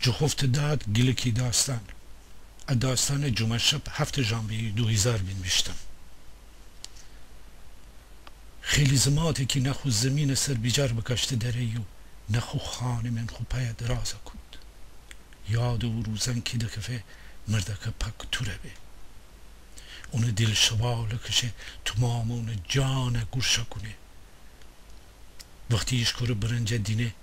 جخفت داد گلکی داستان داستان جمعه شب 7 ژانویه 2025. خیلی زماتی که نخو زمین سر بیجار بکشته دریو نخو خانه من خو پای درازه کند یاد و روزن که دکفه مردک پک توره بی اون دل شواله کشه تمامون جان گوشه کنه وقتی ایش کره برنجه دینه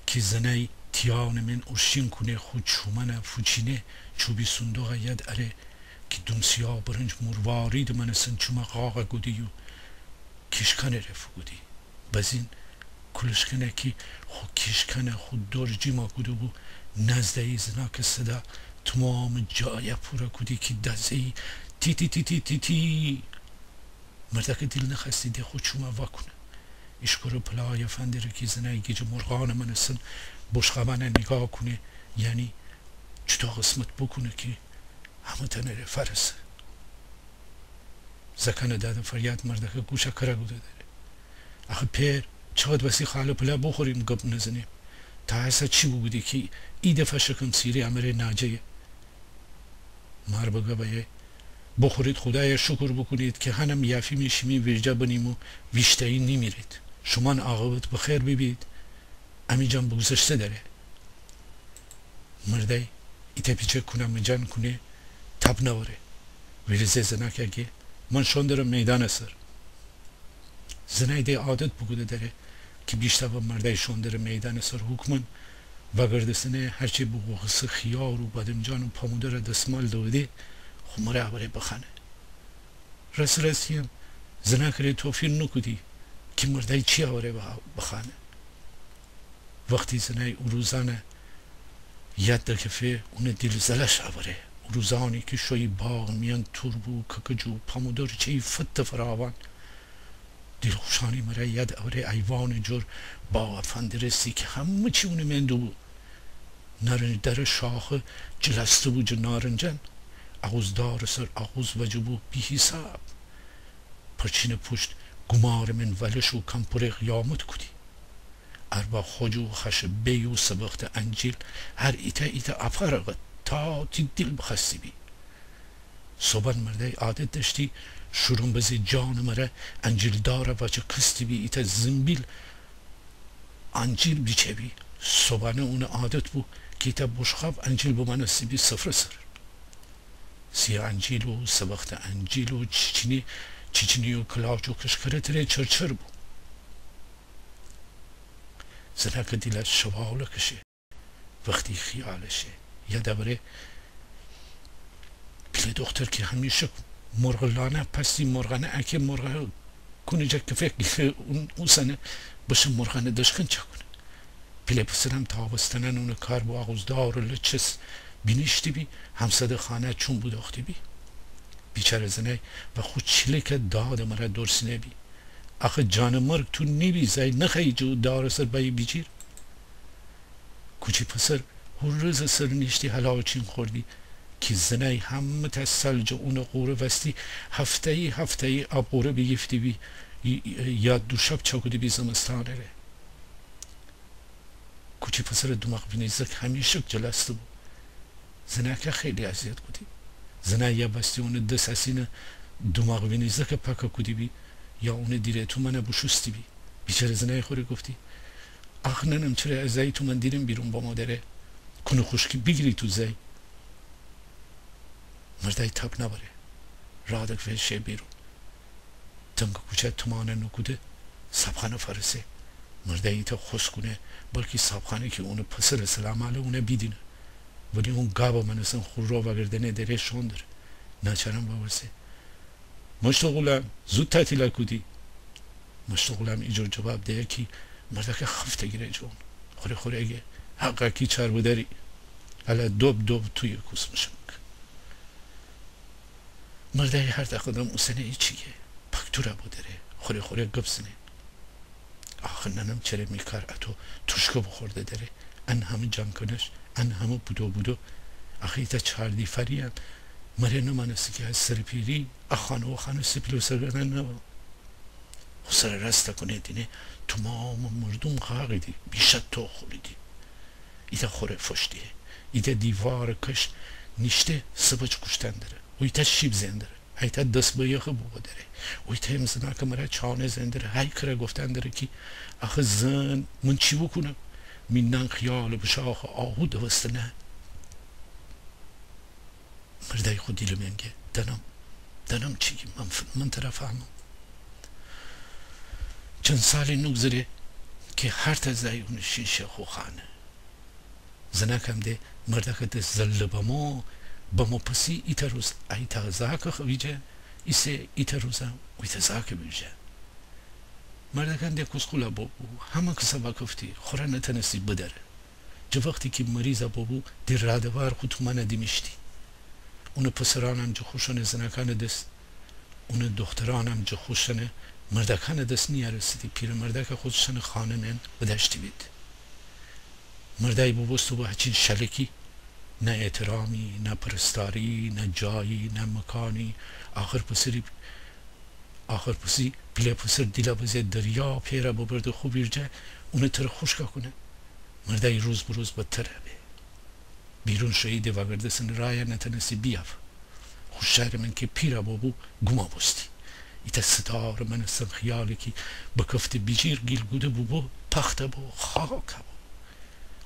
که زنه تیان من ارشین کنه خود چومنه فوچینه چوبی صندوق ید اره که دونسیا برنج مروارید من سن چومه غاقه گودیو کشکنه رفو گودی بزین کلشکنه که خود کشکنه خود درجی ما گودو بو نزده ای زنا که صدا تمام جای پورا گودی که دزهی تی تی تی تی تی تی مردک دل نخستی ده خود چومه واکنه ایشکرو پلای فندی رو که زنه گیج مرغان من سن بشخمانه نگاه کنه یعنی چطور قسمت بکنه که همه تنره فرسه زکنه داده فریاد مردک گوشه کرا گوده داره آخه پیر چقدر بسی خاله پلا بخوریم گب نزنیم تا اصلا چی بودی که ای دفعه شکم سیری امره ناجه مار بگه بایه بخورید خدای شکر بکنید که هنم یافی میشیمی ویرجا بنیم و ویشتایی نمیرید شما عاقبت بخیر ببید امی جان بگذشته داره مرده ایتا پیچه کنم جان کنه تب نوره ویرزه زنه که اگه من شون دارم میدان سر زنه ایده عادت بگوده داره که بیشتر با مرده شون داره میدان سر حکمن و گردستنه هرچی بگوغس خیار و بادمجان و پاموده را دستمال دوده خمره عباره بخانه رسیم زنه کره توفیر نکودی که مرده چی عباره بخانه وقتی زنه روزانه یاد دکفه اون دل زلش عباره روزانی که شوی باغ میان تربو ککجو پامودر چی فت فراوان دل خوشانی مره یاد عباره ایوان جور باغ فندرسی که همه چی اون من دو نارنج در شاخ جلسته بو نارنجن اغوز دار سر اغوز وجبو بی حساب پرچین پشت گمار من ولش و کمپور قیامت کدی اربا خوجو خش بیو سبخت انجیل هر ایتا افرقت تا تی دل بخستی بی صبح مرده عادت داشتی شروع بزی جان مره انجیل داره و چه کستی بی ایتا زنبیل انجیل بیچه بی صبحانه اون عادت بو که ایتا بشخاب انجیل بو من سی بی صفر سر سی انجیل و سبخت انجیل و چیچینی و کلاج و کشکره تره چرچر بو زنه که دیلت شواله کشه وقتی خیالشه یا دوره پیل دختر که همیشه مرغلانه پسی مرغانه اکه مرغه کنه جا که فکر اون سنه باشه مرغانه دشکن چه کنه پیل پسرم تابستنن اون کار با آغوزدار و لچس بینشتی بی همسد خانه چون بود اختی بی بیچاره زنه و خود چیله که داد مرا درسینه بی آخه جان مرگ تو نیبی زای نخی جو دار سر بایی بیجیر کوچی پسر هر روز سر نیشتی حلا چین خوردی که زنه همه تسلج اون قوره وستی هفته ای آب قوره بگیفتی بی یا دو شب چاکودی بی زمستانه ره کوچی پسر دماغ بینیزک همیشه جلسته بود زنه که خیلی اذیت کودی زنه یا بستی اون دست اسین دماغ بینیزک پاکا کودی بی یا اون دیره تو منه بشستی بی بیچاره زنه خوری گفتی آخ ننم چرا ازایی تو من دیرم بیرون با مادره کنو خوشکی بگیری تو زی مرده تب نباره رادک فشه بیرون تنگ کوچه تمانه نکوده سبخانه فرسه مرده ایتا خوش کنه بلکه سبخانه که اون پسر سلام علیه اونه بیدینه ولی اون گابا منسن خور رو وگردنه داره شون داره ناچرم باورسه مشتغلم زود تعطیل کودی مشتغلم ایجور جواب ده که مرده که خفته گیره جون خوری اگه حقا کی چار بوداری حالا دوب توی کوس مشمک مرده هر دقیقه اون سنه ای چیه پکتورا بوداره خوری گبسنه آخه ننم چره میکار اتو تشکو بخورده داره ان همه جان کنش ان همه بودو آخه ایتا چاردی فریان مره نمانستی که از سرپیری اخانو سپیلو سرگردن نبا خسر رسته کنه دینه تمام مردم غاقیدی بیشت تو خوریدی ایتا خوره فشتیه ایده دیوار کش نیشته سبج کشتن داره ویتا شیب زندره ایتا دست بیخ بو داره ویتا امزنا که مرا چانه زندره هی کره گفتن داره که آخه زن من چی بکنم میندن خیال بشاخ آهو دوستنه مردای خود دیل منگه دنم چی من طرف همم چند سالی نگذره که هر تزای اون شیشه خوخانه زنکم ده مردک ده زل بمو پسی ایتا روز ایتا زاک خویجه ایسه ایتا روزم ویتا زاک بیجه مردکم ده کسخولا بابو همه کسا باکفتی خورا نتنسی بدره جو وقتی که مریضا بابو دی رادوار خود منه دیمشتی اون پسرانم جو خوشنه زنکان دست اون دخترانم جو خوشنه مردکان دست نیارسیدی پیر مردک خودشن خانه نن بدشتی بید مردای بابستو با هچین شلکی نه احترامی نه پرستاری نه جایی نه مکانی آخر پسی پیله پسر دیلا بزه دریا پیره ببرد خوب بیرجه اون تر خوشکا کنه مردای روز بروز بدتره بیرون شهیده و گردسن رای نتنسی بیاف خوش شهر من که پیره بابو گما بستی ایتا ستار من استم خیالی که بکفت بیجیر گیل گوده بو پخته بو خاکه بو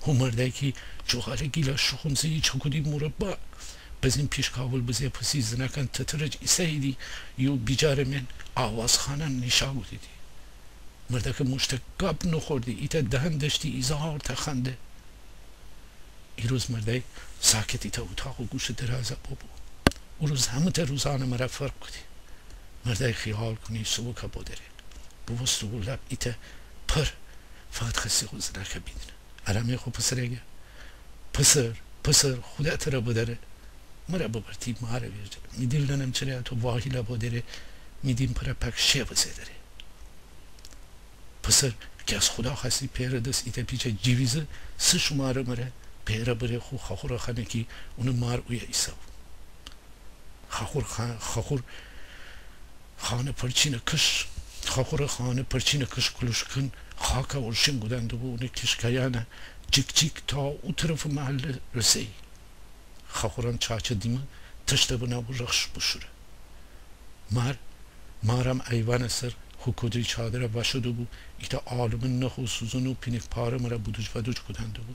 هم مرده که جوغال گیلا شخونزی چکودی مربع بزین پیش کابل بزی پسی زنکن تترج ایسایدی یو بیجار من آواز خانن نشاگو دیدی مرده که مشت گاب نخوردی ایتا دهن دشتی ایزار تخنده ای روز مرده ساکت ایتا اتاق و گوش درازه بابو او روز همه تا روزانه مرا فرق کدی مرده خیال کنی سبو که بودره بوستو لب ایتا پر فقط خسی خوز نکه بیدنه ارامه خو پسره پسر خودت را بدره مرا ببرتی ماره بیرده میدیل ننم چره تو واهی لبا داره میدیم پر پک شیب زدره پسر که از خدا خستی پیره دست ایتا پیچه جیویزه سه شماره مره پیره بره خو خاخور خانه کی اونو مار اویا ایسا خاخور خانه پرچین کش کلوش کن خاکا ورشن گودن دو اونه کشکایانه چیک تا او طرف محل رسی خاخوران چاچه دیمه تشته بنا بو رخش بشوره مارم ایوان سر خو کدری چادره وشده بو ایتا آلمن نخو سوزنو پینک پاره مرا بودوج ودوج کدنده بو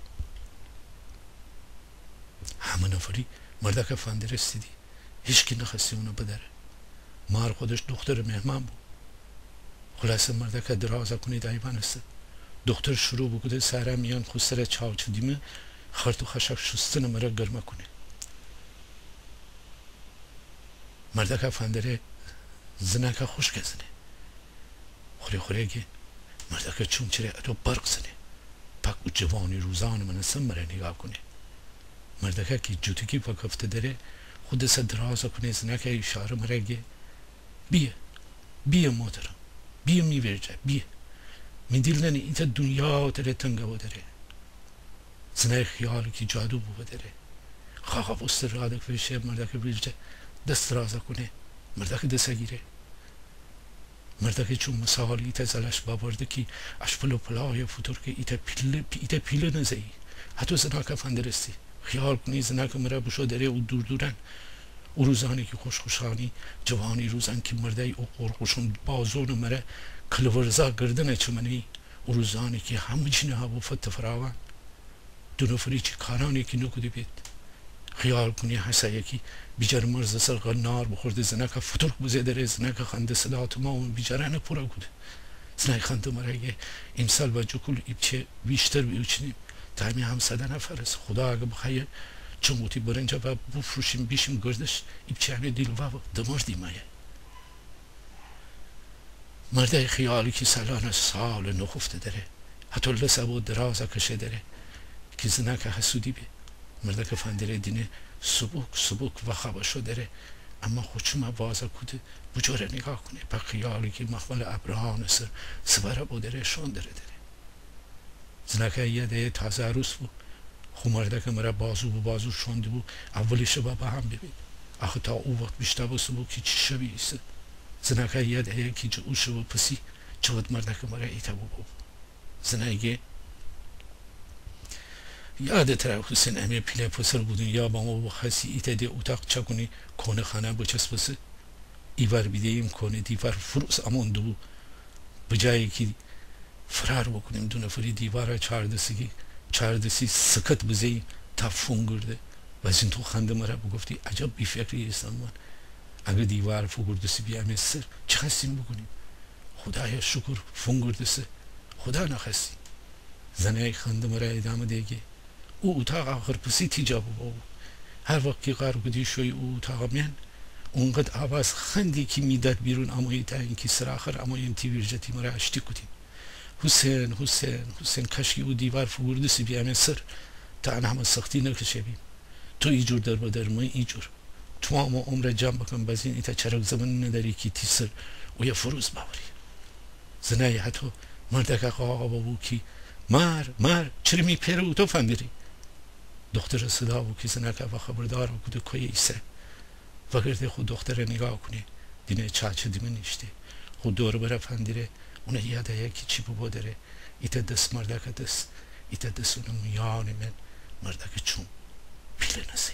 همه نفری مردک فنده رسیدی هیچکی نخستی اونو بدره مار خودش دختر مهمان بود خلاصه مردک درازه کنید ایوان است دختر شروع بکنه سره میان خود سر چاوچو دیمه خرط و خشک شستن مرا گرمه کنه مردک فندره زنک خوش گزنه خوره گه مردک چون چره اتو برق زنه پک او جوانی روزان من سم مرا نگاه کنه مردک که جوتکی پاکفته داره خود سر درازه کنه زنک اشاره مرا گه بیه محترم بیه میورجه بیه میدیل ننی ایتا دنیا تره تنگه بودره زنای خیالی که جادو بودره خواهی بست رادک فیشه مردک بیرجه دست رازه کنه مردک دسته گیره مردک چون مساحالی ایتا زلش بابرده که اشپل پلای فطور که ایتا پیله نزهی حتی زناک فندرستی خیال کنی زناک مرا بشو داره او دورن او روزانی که خوشخوشانی جوانی روزان که مرده او قرقوشون بازون مره کلورزا گردنه چمنی او روزانی که همه چینه ها بفت فراوان دو نفری چی کارانی که نکودی بید خیال کنی حسا یکی بیجار مرز سر غنار بخورده زنک فترک بزیده زنک خنده صدات ما اون بیجاره نپورا گوده زنک خنده مرگه امسال با جکل ایبچه بیشتر بیوچنیم تایمی هم 100 نفر است خدا اگه بخیر چون گوتی برنجا و بفروشیم بیشیم گردش ایبچه همه دیل و دمردی مایه مرده خیالی که سالانه سال نخفته داره حتی لسه و درازه کشه داره که زنک حسودی بی مرده که فندره دینه سبوک و خوابشو داره اما خودشو موازه کده بجوره نگاه کنه با خیالی که مخمل ابرهان سر سبره بودره شون داره زنک یه ده تازه عروس بود خو مرده که مرا بازو شونده بود اولی شبه با هم ببین آخه تا او وقت بیشتر بسه بود که چی شبی ایسه زنک یه ده که جو شبه پسی چود مرده که مرا ایتا بود زنگه یادت را حسین امی پیله پسر بودن یا با ما خاصی ایتده اتاق چکنی کنه خانه بچسب بسه ایوار بیدیم کنه دیوار فروس امون دو بجایی که فرار بکنیم دو نفری دیواره چهاردسی سکت بزنیم تا فونگرده و از این تو خنده مرا بگفتی عجب بیفکری هستم من اگه دیوار فونگردسی بیام سر چه خواستیم بکنیم خدایا شکر فونگردسه خدا نخواستی زنه خنده مرا ادامه دیگه او اتاق آخر پسی تیجابو با هر وقت که قرار کدی شوی او اتاق میان اونقدر آواز خندی که میداد بیرون امایی تا اینکه سر آخر امایی تیویرجتی مرا اشتی کدیم حسین حسین حسین کاشکی او دیوار فوردسی بیام سر تا آن همه سختی نکشه بیم تو ایجور در بدر من ایجور تو اما عمر جمع بکن بازین ایتا چرک زمان نداری که تی سر و یا فروز باوری زنای حتی مردک آقا بابو کی مار چرا می پیره او تو فهمیری دختر صدا بو که زنک و خبردار بو کدو کوی ایسه و گرده خود دختر نگاه کنی دینه چاچه دیمه نیشته خود دور برا فهمیره اونه یاده یکی چی بو داره ایتا دست مردک دست ایتا دست اونم یانی من مردک چون پیله نسی